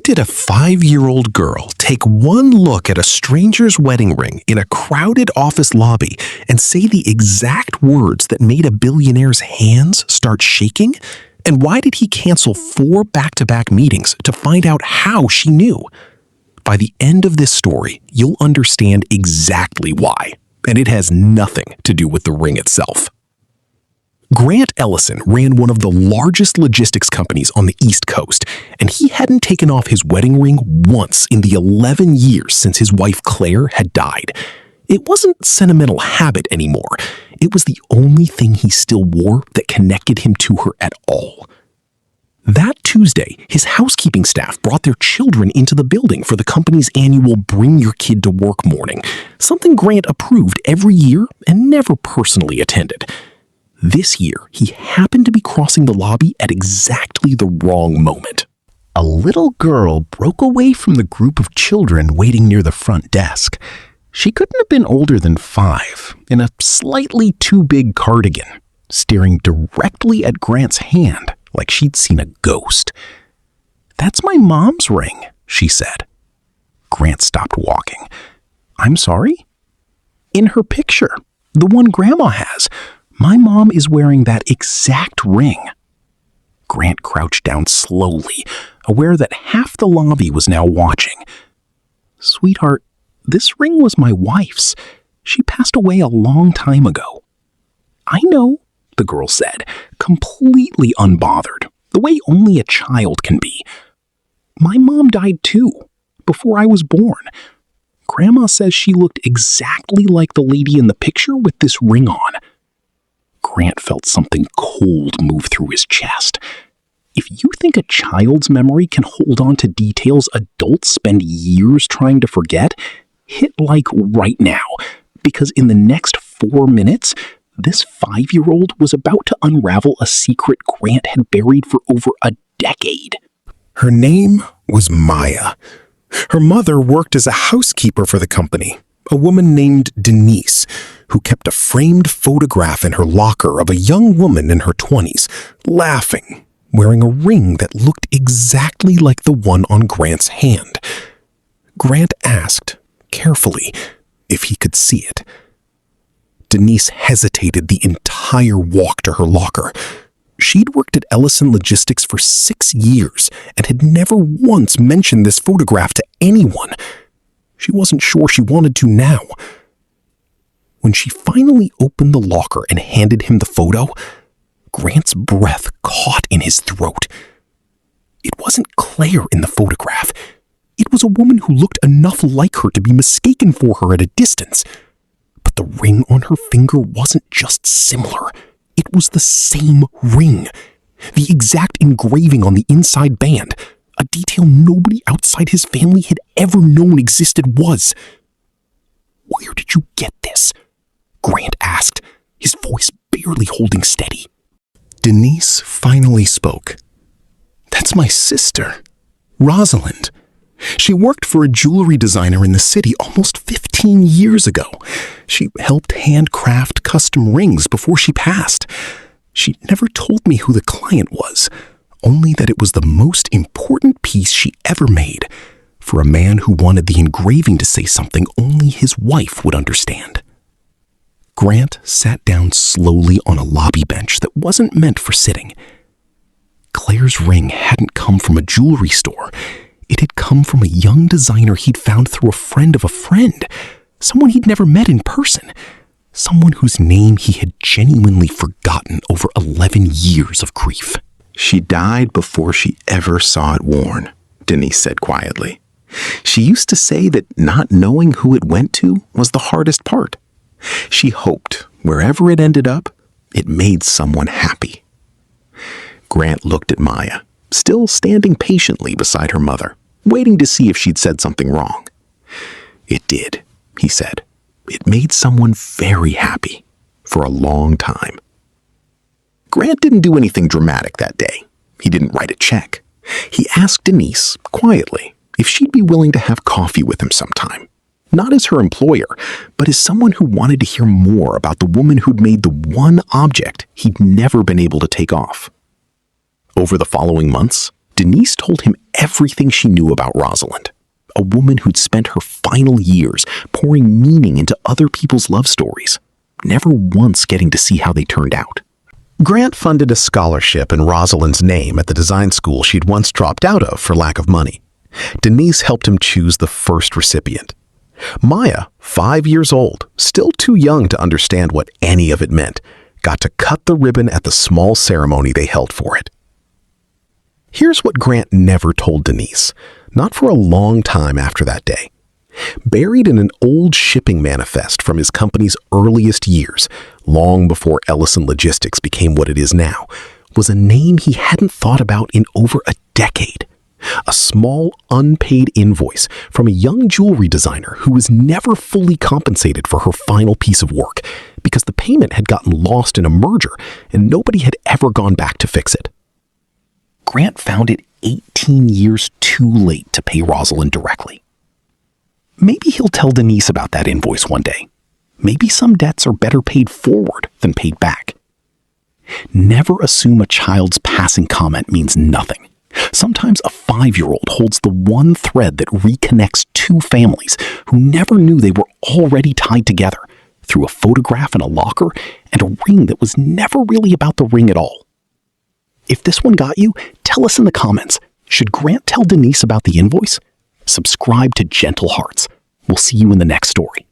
did a 5-year-old girl take one look at a stranger's wedding ring in a crowded office lobby and say the exact words that made a billionaire's hands start shaking? And why did he cancel 4 back-to-back meetings to find out how she knew? By the end of this story, you'll understand exactly why, and it has nothing to do with the ring itself. Grant Ellison ran one of the largest logistics companies on the East Coast, and he hadn't taken off his wedding ring once in the 11 years since his wife Claire had died. It wasn't sentimental habit anymore. It was the only thing he still wore that connected him to her at all. That Tuesday, his housekeeping staff brought their children into the building for the company's annual Bring Your Kid to Work morning, something Grant approved every year and never personally attended. This year, he happened to be crossing the lobby at exactly the wrong moment. A little girl broke away from the group of children waiting near the front desk. She couldn't have been older than 5, in a slightly too big cardigan, staring directly at Grant's hand like she'd seen a ghost. "That's my mom's ring," she said. Grant stopped walking. "I'm sorry?" "In her picture, the one Grandma has. My mom is wearing that exact ring." Grant crouched down slowly, aware that half the lobby was now watching. "Sweetheart, this ring was my wife's. She passed away a long time ago." "I know," the girl said, completely unbothered, the way only a child can be. "My mom died too, before I was born. Grandma says she looked exactly like the lady in the picture with this ring on." Grant felt something cold move through his chest. If you think a child's memory can hold on to details adults spend years trying to forget, hit like right now, because in the next 4 minutes, this 5-year-old was about to unravel a secret Grant had buried for over a decade. Her name was Maya. Her mother worked as a housekeeper for the company, a woman named Denise, who kept a framed photograph in her locker of a young woman in her 20s, laughing, wearing a ring that looked exactly like the one on Grant's hand. Grant asked, carefully, if he could see it. Denise hesitated the entire walk to her locker. She'd worked at Ellison Logistics for 6 years and had never once mentioned this photograph to anyone. She wasn't sure she wanted to now. When she finally opened the locker and handed him the photo, Grant's breath caught in his throat. It wasn't Claire in the photograph. It was a woman who looked enough like her to be mistaken for her at a distance. But the ring on her finger wasn't just similar. It was the same ring. The exact engraving on the inside band, a detail nobody outside his family had ever known existed, was. "Where did you get this?" Grant asked, his voice barely holding steady. Denise finally spoke. "That's my sister, Rosalind. She worked for a jewelry designer in the city almost 15 years ago. She helped handcraft custom rings before she passed. She never told me who the client was, only that it was the most important piece she ever made, for a man who wanted the engraving to say something only his wife would understand." Grant sat down slowly on a lobby bench that wasn't meant for sitting. Claire's ring hadn't come from a jewelry store. It had come from a young designer he'd found through a friend of a friend, someone he'd never met in person, someone whose name he had genuinely forgotten over 11 years of grief. "She died before she ever saw it worn," Denise said quietly. "She used to say that not knowing who it went to was the hardest part. She hoped, wherever it ended up, it made someone happy." Grant looked at Maya, still standing patiently beside her mother, waiting to see if she'd said something wrong. "It did," he said. "It made someone very happy, for a long time." Grant didn't do anything dramatic that day. He didn't write a check. He asked Denise, quietly, if she'd be willing to have coffee with him sometime. Not as her employer, but as someone who wanted to hear more about the woman who'd made the one object he'd never been able to take off. Over the following months, Denise told him everything she knew about Rosalind, a woman who'd spent her final years pouring meaning into other people's love stories, never once getting to see how they turned out. Grant funded a scholarship in Rosalind's name at the design school she'd once dropped out of for lack of money. Denise helped him choose the first recipient. Maya, 5 years old, still too young to understand what any of it meant, got to cut the ribbon at the small ceremony they held for it. Here's what Grant never told Denise, not for a long time after that day. Buried in an old shipping manifest from his company's earliest years, long before Ellison Logistics became what it is now, was a name he hadn't thought about in over a decade. A small, unpaid invoice from a young jewelry designer who was never fully compensated for her final piece of work because the payment had gotten lost in a merger and nobody had ever gone back to fix it. Grant found it 18 years too late to pay Rosalind directly. Maybe he'll tell Denise about that invoice one day. Maybe some debts are better paid forward than paid back. Never assume a child's passing comment means nothing. Sometimes a 5-year-old holds the one thread that reconnects two families who never knew they were already tied together through a photograph in a locker and a ring that was never really about the ring at all. If this one got you, tell us in the comments. Should Grant tell Denise about the invoice? Subscribe to Gentle Hearts. We'll see you in the next story.